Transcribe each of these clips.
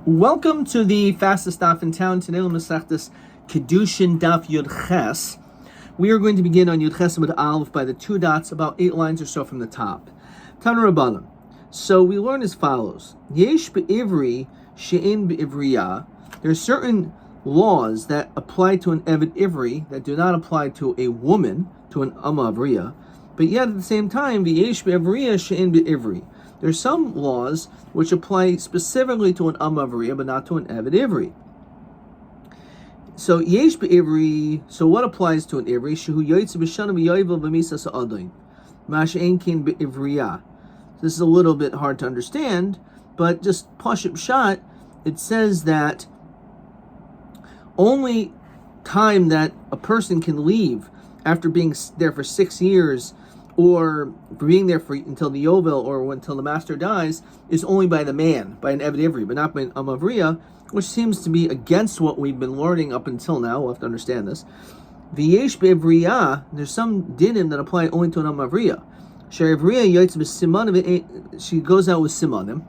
Welcome to the fastest daf in town. Today we'll Masechtas Kiddushin Daf Yud Ches. We are going to begin on Yud Ches with Aleph by the two dots, about 8 lines or so from the top. Tanu Rabbanim. So we learn as follows: Yesh be'ivri she'en be'ivriya. There are certain laws that apply to an Eved Ivri that do not apply to a woman, to an Amma Avriya. But yet at the same time, Yesh be'ivriya she'en be'ivri. There are some laws which apply specifically to an Amma Avriya, but not to an Eved Ivri. So Yesh be'ivri. So what applies to an Ivri? Shehu yoytze b'shana b'yoyvel b'misa sa'adayin. Mash'en kin be'ivriya. This is a little bit hard to understand, but just pashut pshat, it says that only time that a person can leave after being there for 6 years, or being there for until the Yovel, or until the master dies, is only by the man, by an Eved Ivri, but not by an Amma Avriya, which seems to be against what we've been learning up until now. We'll have to understand this. V'yesh be'ivriya, there's some dinim that apply only to an Amma Avriya. She goes out with simanim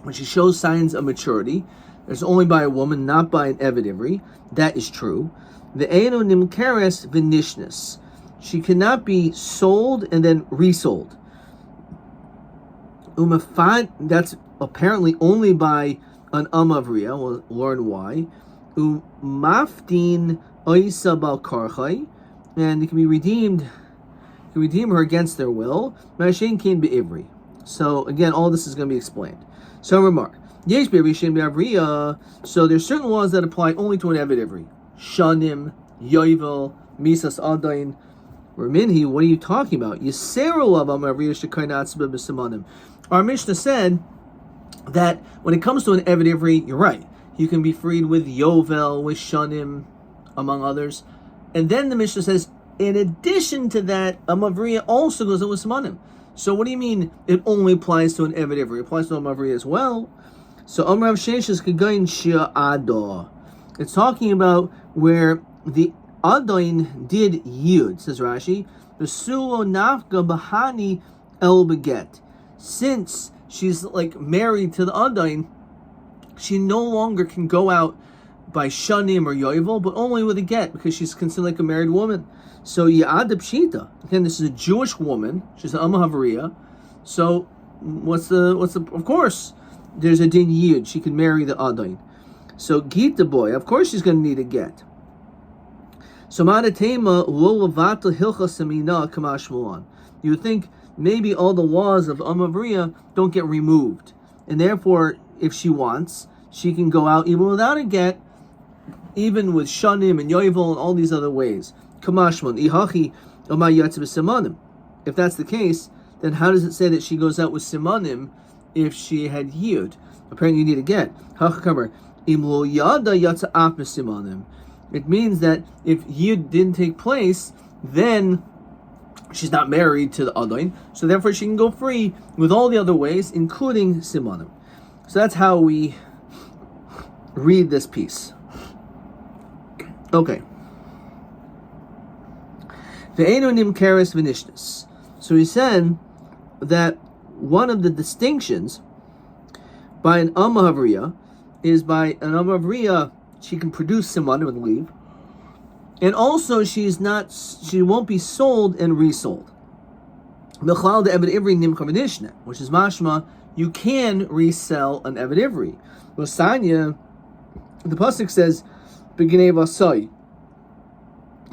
when she shows signs of maturity. It's only by a woman, not by an Eved Ivri. That is true. Ve'enu nimkeres v'nishnas. She cannot be sold and then resold. Umafad, that's apparently only by an Amma Avriya. We'll learn why. Umafdin oisa bal karchai, and it can be redeemed. You can redeem her against their will. Mashen kin be'ivri. So again, all this is going to be explained. So remark: Yesh be'ivri shen be'avriya. So there's certain laws that apply only to an Eved Ivri. Shanim, Yovel, Misas Adain. Raminhi, what are you talking about? Our Mishnah said that when it comes to an Eved Ivri, you're right. You can be freed with Yovel, with Shanim, among others. And then the Mishnah says, in addition to that, Amma Avriya also goes out with Simanim. So what do you mean it only applies to an Eved Ivri? It applies to Amma Avriya as well. So Amrav Sheish is Kagain Shia Adah. It's talking about where the Adain did yud, says Rashi, V'sulo nafga bahani el beget. Since she's like married to the Adain, she no longer can go out by shanim or yovel, but only with a get, because she's considered like a married woman. So Ya'ad Pshita. Again, this is a Jewish woman. She's an Amma Avriya. So what's the? Of course, there's a din yud. She can marry the Adain. So Gita boy, of course, she's going to need a get. So Madatema lo lavato hilcha semina kamashmulan. You would think maybe all the laws of Amma Avriya don't get removed, and therefore, if she wants, she can go out even without a get, even with shanim and yovel and all these other ways. Kamashmulan ihachi omay yatz b'simanim. If that's the case, then how does it say that she goes out with simanim if she had yud? Apparently, you need a get. Hachakamer im lo yada yatza af b'simanim. It means that if yud didn't take place, then she's not married to the Adain, so therefore she can go free with all the other ways, including simanim. So that's how we read this piece. Okay. Ve'enu nimkeres v'nishnas. So he said that one of the distinctions by an Amma Avriya is by an Amma Avriya, she can produce simanim and leave, and also she won't be sold and resold. Mechlal de Eved Ivri nimcha v'nishna, which is mashma, you can resell an Eved Ivri. Losanya, the pasuk says, "B'gnei vasai."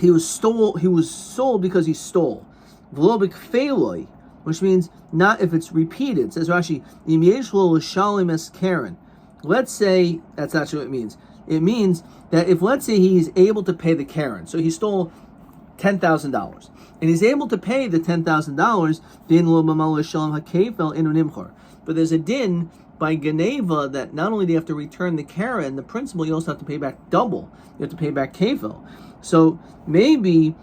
He was sold because he stole. V'lo b'kfeloi, which means not if it's repeated. It says Rashi, "Im yesh lo l'shalim es karen." Let's say that's actually what it means. It means that if, let's say, he's able to pay the Karen, so he stole $10,000, and he's able to pay the $10,000, but there's a din by Geneva that not only do you have to return the Karen, the principal, you also have to pay back double. You have to pay back kefil. So maybe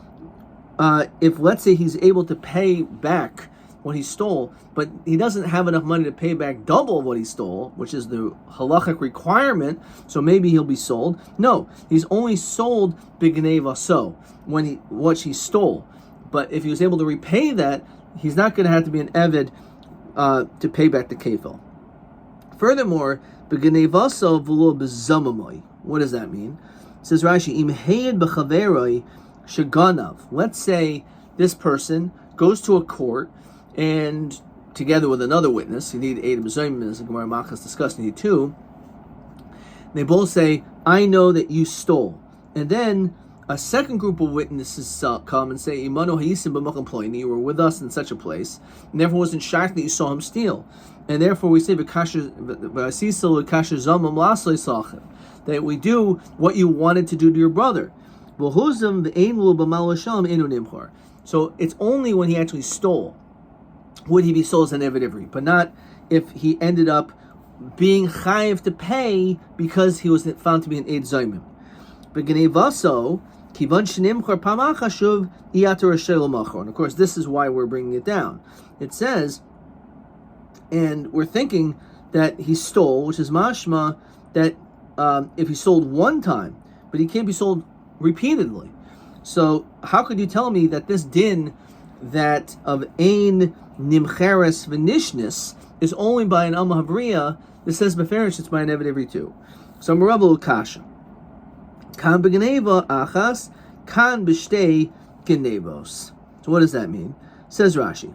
if, let's say, he's able to pay back what he stole, but he doesn't have enough money to pay back double what he stole, which is the halachic requirement, so maybe he'll be sold. No, he's only sold b'gnei vaso, what he stole. But if he was able to repay that, he's not going to have to be an Eved to pay back the kefil. Furthermore, B'genevaso v'lo b'zamamoi. What does that mean? It says Rashi, Im heyed b'chaveroi shaganav. Let's say this person goes to a court and together with another witness, you need 8 mezayim, as the Gemara Machas discussed, you need 2. They both say, I know that you stole. And then a second group of witnesses come and say, Imano ha'isim b'makom ploini, you were with us in such a place, and therefore wasn't shocked that you saw him steal. And therefore we say, that we do what you wanted to do to your brother. So it's only when he actually stole would he be sold as an Eved Ivri, but not if he ended up being chayiv to pay because he was found to be an Eid Zaymim. But Genevaso, Kivan Shnimchor Pamacha Shuv Iater Shel Machor. And of course, this is why we're bringing it down. It says, and we're thinking that he stole, which is mashma, that if he sold one time, but he can't be sold repeatedly. So how could you tell me that this din that of Ein Nimcheres V'Nishnis is only by an Alma Havriya? This says Beferish, it's by an Eved Ivri too. So Merabel Kasha. Kan b'geneva achas, kan b'shtei genevos. So what does that mean? Says Rashi.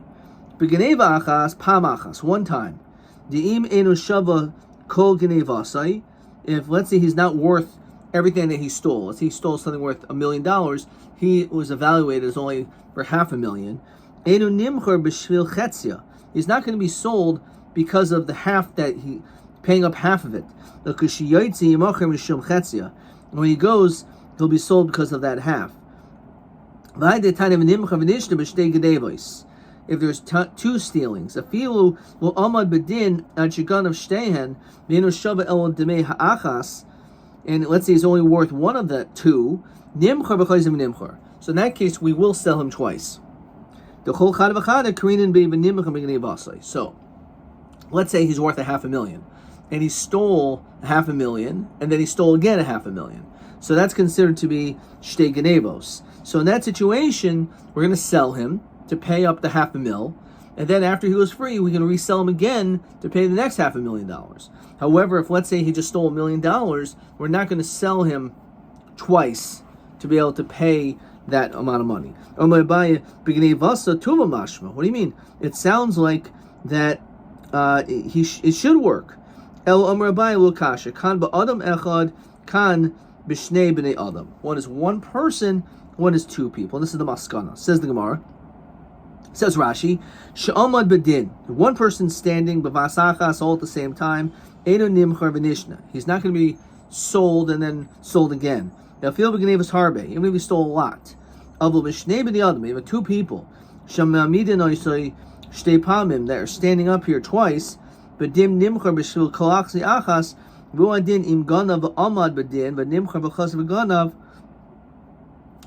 B'geneva achas, pam achas, one time. Di'im enu shava kol genevasai. If, let's say, he's not worth everything that he stole. Let's say he stole something worth $1 million. He was evaluated as only for $500,000. Enu nimchor b'shvil chetzia. He's not going to be sold because of the half that he, paying up half of it. When he goes, he'll be sold because of that half. If there's 2 stealings, a filu will amad bedin at shigan of shtehen v'enu shava el demei ha'achas, and let's say he's only worth one of the 2. Nimchar b'chayzim nimchar. So in that case, we will sell him twice. So let's say he's worth $500,000, and he stole $500,000, and then he stole again $500,000. So that's considered to be shtei genevos. So in that situation, we're going to sell him to pay up the $500,000, and then after he was free, we can resell him again to pay the next $500,000. However, if let's say he just stole $1 million, we're not going to sell him twice to be able to pay that amount of money. What do you mean? It sounds like that it should work. One is one person, one is 2 people. And this is the maskana. Says the Gemara. Says Rashi, She'amad bedin. One person standing, b'vasachas, all at the same time. Eino nimchar v'nishna. He's not going to be sold and then sold again. Now, feel b'genevus harbe. Even if he stole a lot. Avul b'shnei b'di adam. You have 2 people. Shamamidin oisoi shtei pamim that are standing up here twice. B'dim nimchar b'shvil kolachzi achas. V'uadin im ganav amad b'din. V'nimchar b'chas v'ganav.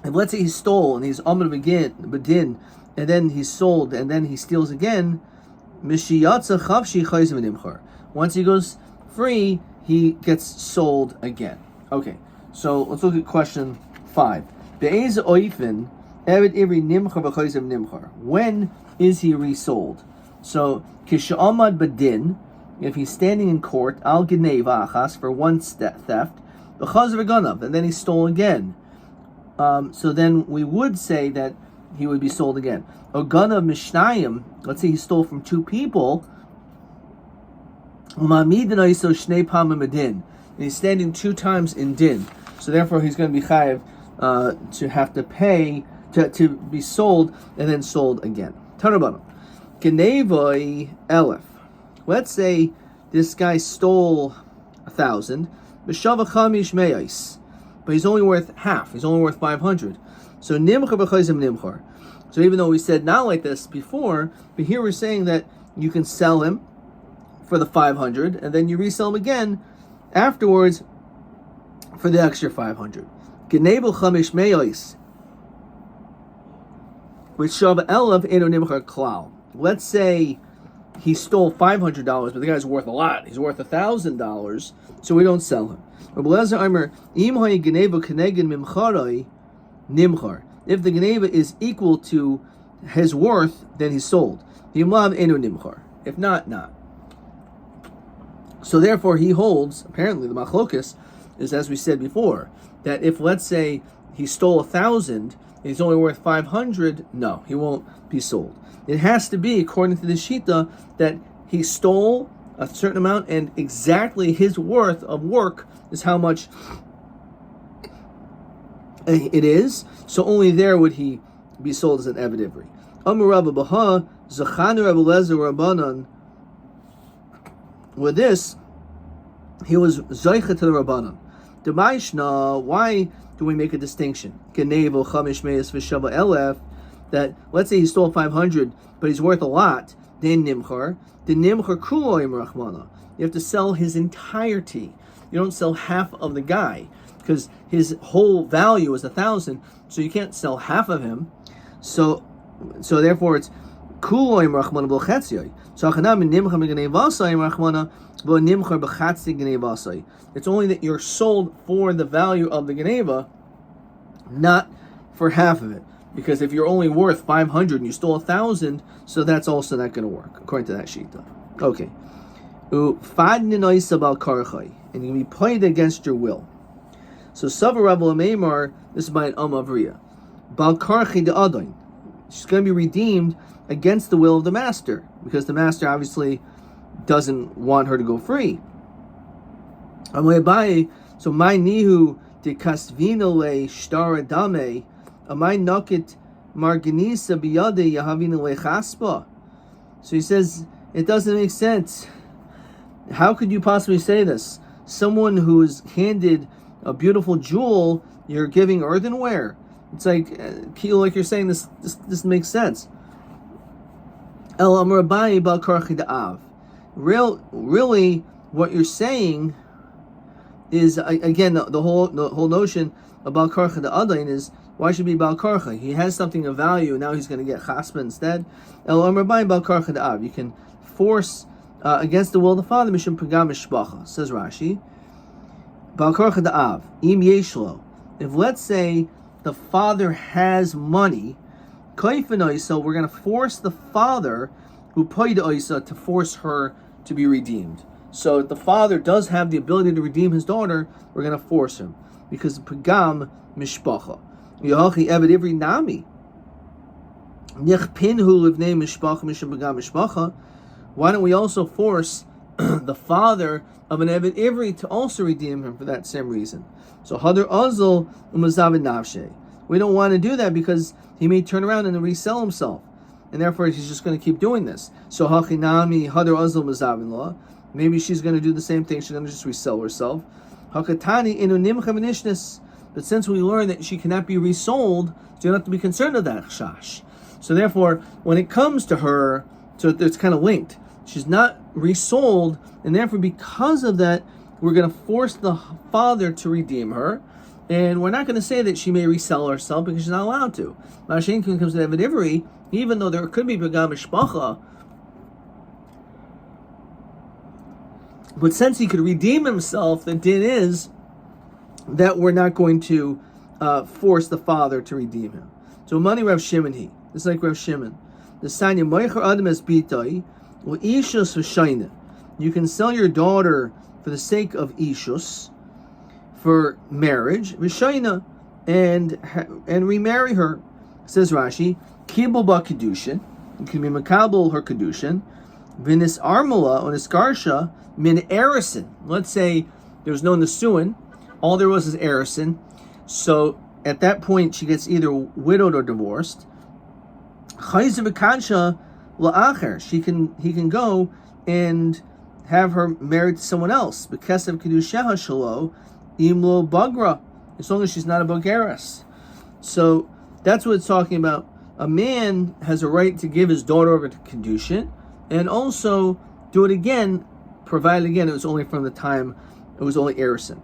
If let's say he stole and he's amad b'din, and then he's sold, and then he steals again, once he goes free, he gets sold again. Okay, so let's look at question 5. When is he resold? So, kish'amad badin, if he's standing in court, al geneva achas, for one theft, and then he stole again. So then we would say that he would be sold again. Ogana mishnayim, let's say he stole from 2 people, and he's standing 2 times in din. So therefore he's going to be chayiv to have to pay, to be sold, and then sold again. Tanabana. Genevoi elef. Let's say this guy stole 1,000, but he's only worth half. He's only worth 500. So nimchar b'chayzim nimchar. So even though we said not like this before, but here we're saying that you can sell him for the 500, and then you resell him again afterwards for the extra 500. Genebel chamish me'os. With shav elav eno nimchar klal. Let's say he stole $500, but the guy's worth a lot. He's worth $1,000, so we don't sell him. If the geneva is equal to his worth, then he's sold. If not, not. So therefore, he holds, apparently the machlokas is, as we said before, that if, let's say, he stole 1,000, and he's only worth 500, no, he won't be sold. It has to be, according to the Shita, that he stole a certain amount, and exactly his worth of work is how much it is. So only there would he be sold as an Eved Ivri. Amar Rabbi Baha, Zachanu Rabbi Lezer Rabbanan. With this, he was Zaycha to the Rabbanan. The Maishna, why do we make a distinction? Genevo Chamish Meis V'Shava Elef, that let's say he stole 500, but he's worth a lot. Then Nimchar, the Nimchar Kuloim Rachmana. You have to sell his entirety. You don't sell half of the guy, because his whole value is 1,000, so you can't sell half of him. So therefore it's Kuloim Rachmana B'Chetzioi. It's only that you're sold for the value of the Geneva, not for half of it. Because if you're only worth 500 and you stole 1,000, so that's also not going to work, according to that shita. Okay. And you can be paid against your will. So Sava Rabbi Meimar, this is by an Amavriya. Bal Karchi de Adain. She's going to be redeemed against the will of the master, because the master obviously doesn't want her to go free. So my nihu de kasvina le shtara dame, amai nakit marganisa biyade yahavina le chaspa. So he says it doesn't make sense. How could you possibly say this? Someone who is handed a beautiful jewel, you're giving earthenware. It's like you're saying this makes sense. Really, what you're saying is, again, the whole notion of Bal Karcha Adain is, why should it be Bal Karcha? He has something of value, and now he's going to get Chaspa instead. You can force against the will of the father, Mishum Pagam Mishpacha, says Rashi. Bal Karcha Da'av, Im Yeshlo. If, let's say, the father has money, so we're going to force the father who paid Oisa to force her to be redeemed. So if the father does have the ability to redeem his daughter, we're going to force him, because Pagam Mishpacha. Yahachi Eved Ivri Nami. Nechpinhu Livnei Mishpacha Mishum Pagam Mishpacha. Why don't we also force the father of an Eved Ivri to also redeem him for that same reason? So Hadar Azul Umazavin Navshe. We don't want to do that because he may turn around and resell himself, and therefore he's just going to keep doing this. So Hachinami Hadar Azul Mazavin Law. Maybe she's going to do the same thing. She's going to just resell herself. Hakatani Inu Nimcha V'Nishnis. But since we learned that she cannot be resold, so you don't have to be concerned with that chash. So therefore, when it comes to her, so it's kind of linked. She's not resold, and therefore because of that, we're going to force the father to redeem her, and we're not going to say that she may resell herself because she's not allowed to. Mashen comes to Eved Ivri, even though there could be Pagam Mishpacha, but since he could redeem himself, the din is that we're not going to force the father to redeem him. So money Rav Shimon he. This is like Rav Shimon. The Sanya Moicher Adam es Bitai, or Ishus V'Shayna. You can sell your daughter for the sake of Ishus, for marriage, V'Shayna, and remarry her. Says Rashi, Kibul Ba Kiddushin. You can be Makabul her Kiddushin. V'Nis Armala or Niskarsha Min Erison. Let's say there was no Nisuin, all there was is Erison. So at that point, she gets either widowed or divorced. He can go and have her married to someone else. B'kesav Kiddusheha Shalo Imlo Bagra, as long as she's not a Bulgaris. So that's what it's talking about. A man has a right to give his daughter over to Kiddushin, and also do it again, provided again it was only from the time it was only Erison.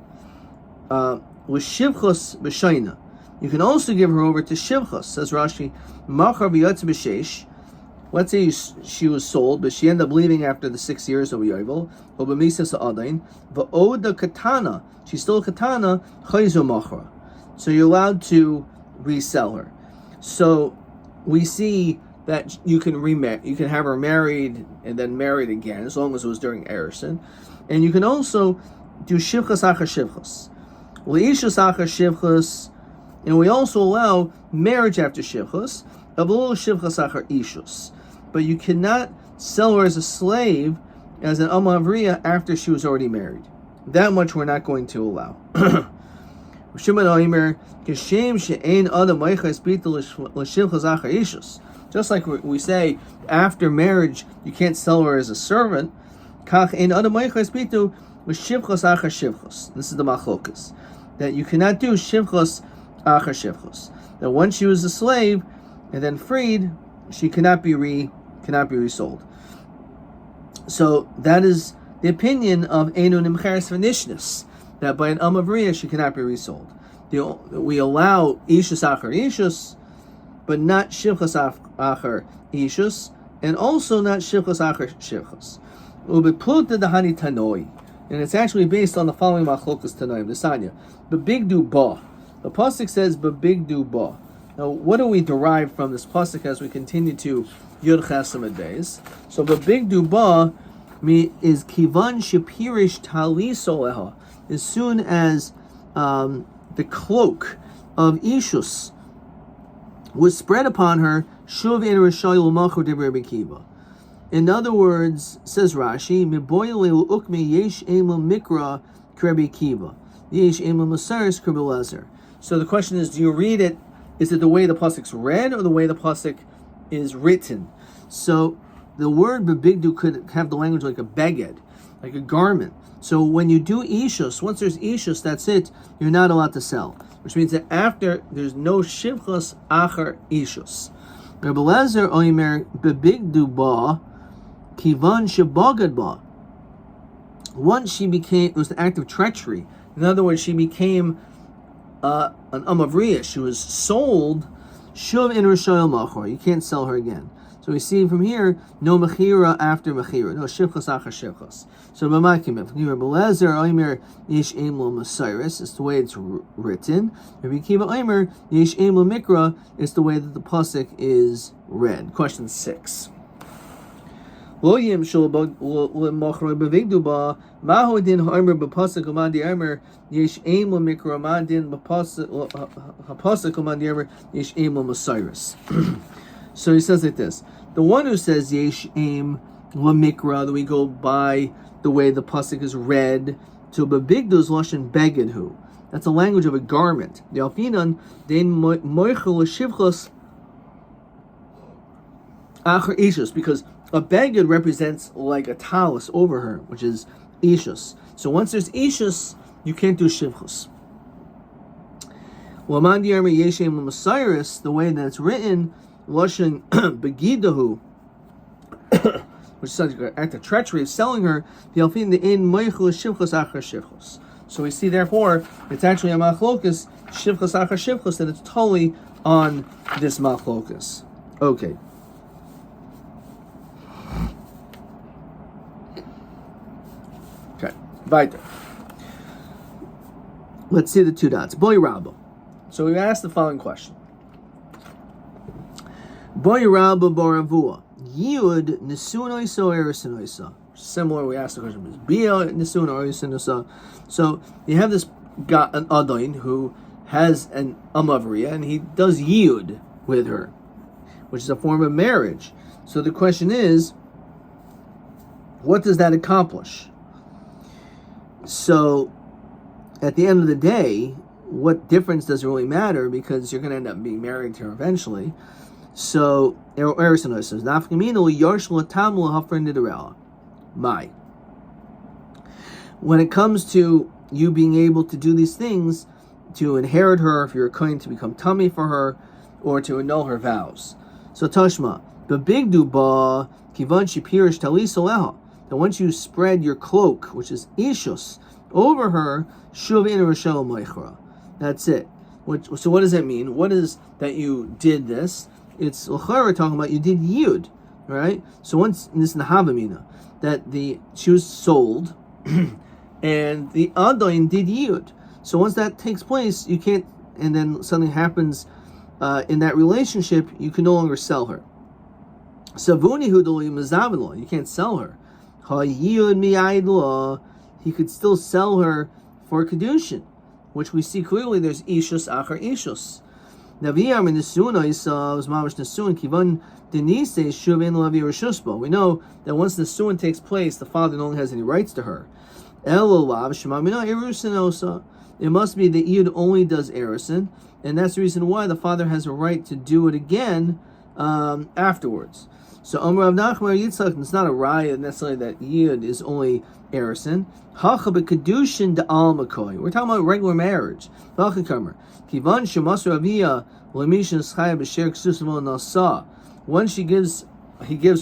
With Shivchos B'Shayna. You can also give her over to Shivchos, says Rashi, Machar V'Yotz B'Sheish. Let's say she was sold, but she ended up leaving after the 6 years of Yovel. Or B'Misas Adain. V'Oda Katana. She's still a Katana. Chayzo Machra. So you're allowed to resell her. So we see that you can have her married and then married again, as long as it was during Erison. And you can also do shivchas achar shivchas. Leishus achar shivchas, and we also allow marriage after shivchas, of little shivchas achar ishus. But you cannot sell her as a slave, as an amavriya, after she was already married. That much we're not going to allow. Just like we say, after marriage, you can't sell her as a servant. This is the machlokas, that you cannot do shivchas achar shivchas. That once she was a slave and then freed, she cannot be resold. So that is the opinion of Einu Nimcheres V'Nishnis, that by an Amavriya she cannot be resold. We allow Ishus Achar Ishus, but not Shivchas Achar Ishus, and also not Shivchas Achar Shivchas. Ubepluta Dahani Tanoi, and it's actually based on the following Machlokas Tanoim, the Sanya. Bebigdu Ba. The Pasuk says Bebigdu Ba. Now, what do we derive from this pasuk as we continue to Yud Chesed Beis? So, Bebigdu Ba is Kivan Shapirish Tali Soleha. As soon as the cloak of Ishus was spread upon her, Shuv in Rishayil Machu de Rabbi Kiva. In other words, says Rashi, Miboyel Ukmi Yesh Emel Mikra Rabbi Kiva, Yesh Emel Masaris Kribelezer. So the question is, do you read it? Is it the way the pasuk's read or the way the pasuk is written? So the word bebigdu could have the language like a beged, like a garment. So when you do ishus, once there's ishus, that's it. You're not allowed to sell, which means that after there's no shivchas achar ishus. Rabbi Lezer oimer bebigdu ba kivan shebagad ba. Once she became, it was the act of treachery. In other words, she became an amavriya. She was sold. Shuv in Rishayil Machor. You can't sell her again. So we see from here, no mechira after mechira, no shivchas achar shivchas. So b'makim, if Rabbi Lezer oimer yesh emlo masiris, it's the way it's written. Rabbi Kiva oimer yesh emlo mikra, it's the way that the pasuk is read. Question 6. Lo yimshul l'machor b'vigdu ba mahu din ha'omer b'pasuk u'man di omer yesh emlo mikra man din b'pasuk u'man di omer yesh emlo masiris. So he says like this: the one who says yesh aim lamikra, that we go by the way the pasuk is read, to bebigdu's lashon begedhu. That's a language of a garment. The alfinan den moichel shivchos achar ishus, because a beged represents like a talus over her, which is ishus. So once there's ishus, you can't do shivchos. Waman diarme yesh aim lamasiris, the way that it's written, lashon begidahu, which is an act of treachery, of selling her. The alfin the in moichel shivchos achar shivchos. So we see, therefore, it's actually a machlokas shivchos achar shivchos, that it's totally on this machlokas. Okay. Okay. Weiter. Let's see the two dots. Boy Rabbi. So we asked the following question. Boy Rabba Baravua, Yud Nisunoisa or Erisinoisa. Similar, we asked the question, is Bia Nisun or Erisinoisa? So you have this guy, an Adain, who has an Amavriya, and he does Yud with her, which is a form of marriage. So the question is, what does that accomplish? So at the end of the day, what difference does it really matter? Because you're going to end up being married to her eventually. So, Erison says, my. When it comes to you being able to do these things, to inherit her, if you're going to become tummy for her, or to annul her vows. So, Tashma, bebigdu ba kivan shipirish talisoleha. That once you spread your cloak, which is ishus, over her, shuv in rishel meichra. That's it. So what does that mean? What is that you did this? It's l'chara talking about you did yud, right? So once this nahavamina, that she was sold, and the adain did yud. So once that takes place, you can't, and then something happens in that relationship, you can no longer sell her. Savuni hudoli mazavilo, you can't sell her. Ha yud mi'aidlo, he could still sell her for Kiddushin, which we see clearly there's Ishus Achar Ishus. Naviyam in the Suuna was Mamash Nesuin Kivan Denise Shuvin Lavi Rishusbo. We know that once the Suin takes place, the father no longer has any rights to her. Elolav Shemamina Erusinosa. It must be that Yud only does Erison, and that's the reason why the father has a right to do it again afterwards. So Rav Nachman Yitzchak, it's not a raya necessarily that Yud is only Erison. Hacha Kiddushin de al Makoy. We're talking about regular marriage. Kivan Shemas Ravia Lemishan Schaya B'Sher Ksusimo Nasa. Once he gives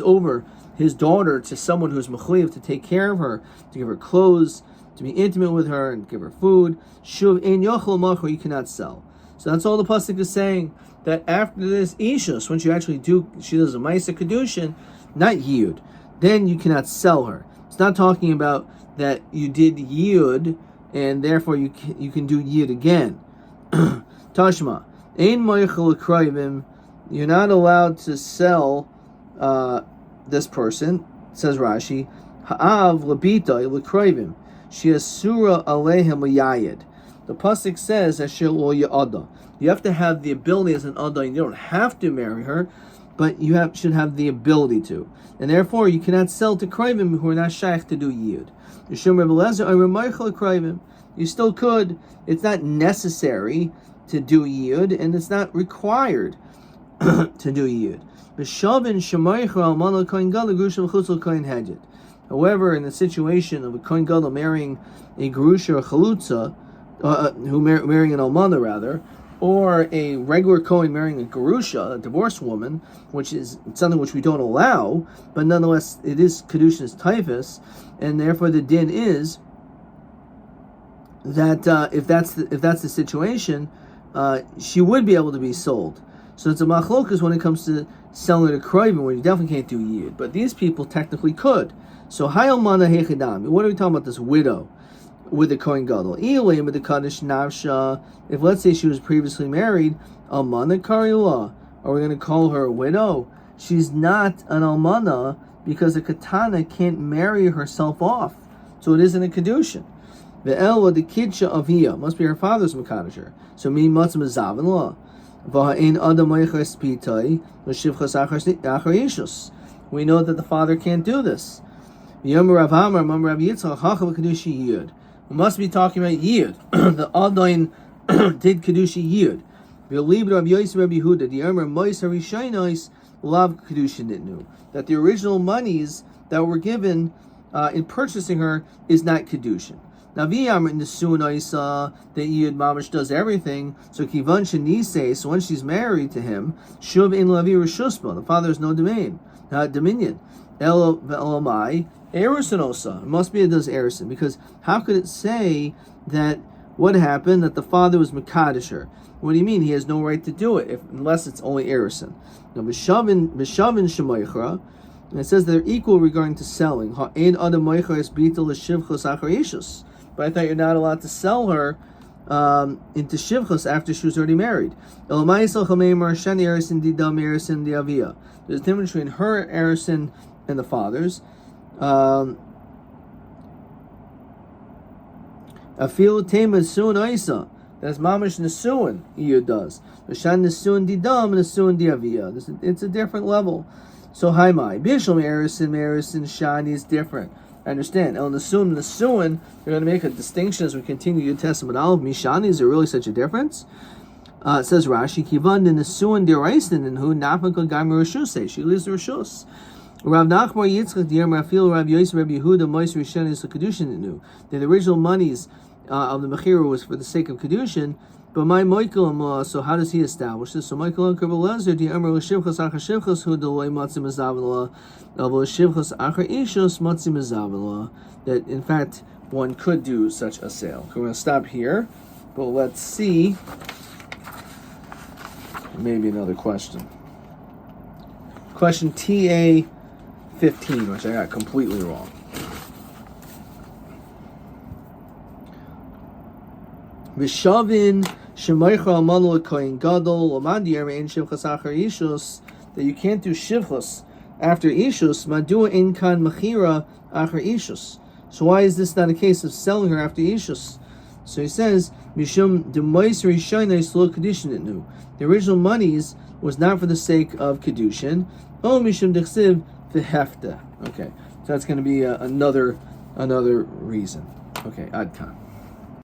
over his daughter to someone who's mechuyev to take care of her, to give her clothes, to be intimate with her, and give her food. Shuv ein yochel machor, you cannot sell. So that's all the pasuk is saying, that after this ishus, when she does a ma'aser kedushin, not yud, then you cannot sell her. It's not talking about that you did yud and therefore you can do yud again. Tashma ein moichel krayvim. You're not allowed to sell this person, says Rashi. Ha'av labita l'krayvim. She has surah alehem l'yayid. The pasuk says asher lo ya'ada. You have to have the ability as an ada. You don't have to marry her, but you should have the ability to. And therefore, you cannot sell to krayvim who are not shaykh to do yid. You still could. It's not necessary to do yid, and it's not required to do yid. However, in the situation of a kohen gadol marrying a gerusha or chalutza, marrying an almana rather, or a regular kohen marrying a gerusha, a divorced woman, which is something which we don't allow, but nonetheless it is kedushin's typhus, and therefore the din is that if that's the situation, she would be able to be sold. So it's a machlokas when it comes to selling to krayvim, where you definitely can't do yid, but these people technically could. So hayal mana hechidam. What are we talking about? This widow with the kohen gadol. Ilim with the kaddish navsha. If let's say she was previously married, almana karila. Are we going to call her a widow? She's not an almana because a katana can't marry herself off, so it isn't a kedushin. The el the kidsha avia must be her father's makadisher. So me matzim zavin law. We know that the father can't do this. We must be talking about yid. The Adain did Kiddushin yid. That the original monies that were given in purchasing her is not Kiddushin. Now, V'yam in the Sunaisa that Yid Mamash does everything. So Kivan Shanise, so when she's married to him, Shuv in Lavi Rishusma, the father has no dominion. Elamai Erison. It must be it does Erison, because how could it say that what happened that the father was Makadisher? What do you mean he has no right to do it unless it's only Erison? Now B'shavin Shemaychra. And it says they're equal regarding to selling. But I thought you're not allowed to sell her into shivchus after she was already married. There's a difference between her erison and the father's. Afil tema soon isa. That's mamish nesuin. Iyud does. V'shan nesuin didam and nesuin diavia. It's a different level. So haimai bishlam erison shani is different. I understand. El nesuin, they're going to make a distinction as we continue Yud Testament Aleph. Mishani, is there really such a difference? It says Rashi, Kivan the nesuin deraisen and who nafakal gamer rishuse. She leaves the rishus. Rav Nachman Yitzchak Diyam Rafil Rav Yosef Rabbi Yehuda Mois Rishon is the Kiddushin knew. The original monies of the Mechira was for the sake of Kiddushin, but my Michael, so how does he establish this? So Michael and Kerbelezer Diyam L'Shivchas Achar Shivchas Hu Deloi Matzim Azavela of L'Shivchas Achar Ishos Matzim Azavela, that in fact one could do such a sale. We're going to stop here, but let's see maybe another question. Question TA 15, which I got completely wrong. Vishavin shemaycha almanu kohen gadol omandier ein shivchas achar ishus, that you can't do shivchas after ishus. Madua in kan mechira achar ishus. So why is this not a case of selling her after Ishus? So he says, Mishum Demoisri Shainai Slow Kiddushin Itnu. The original monies was not for the sake of Kiddushin. Oh, Mishum Dechsiv Vehefta. Okay, so that's going to be another reason. Okay, Adkan.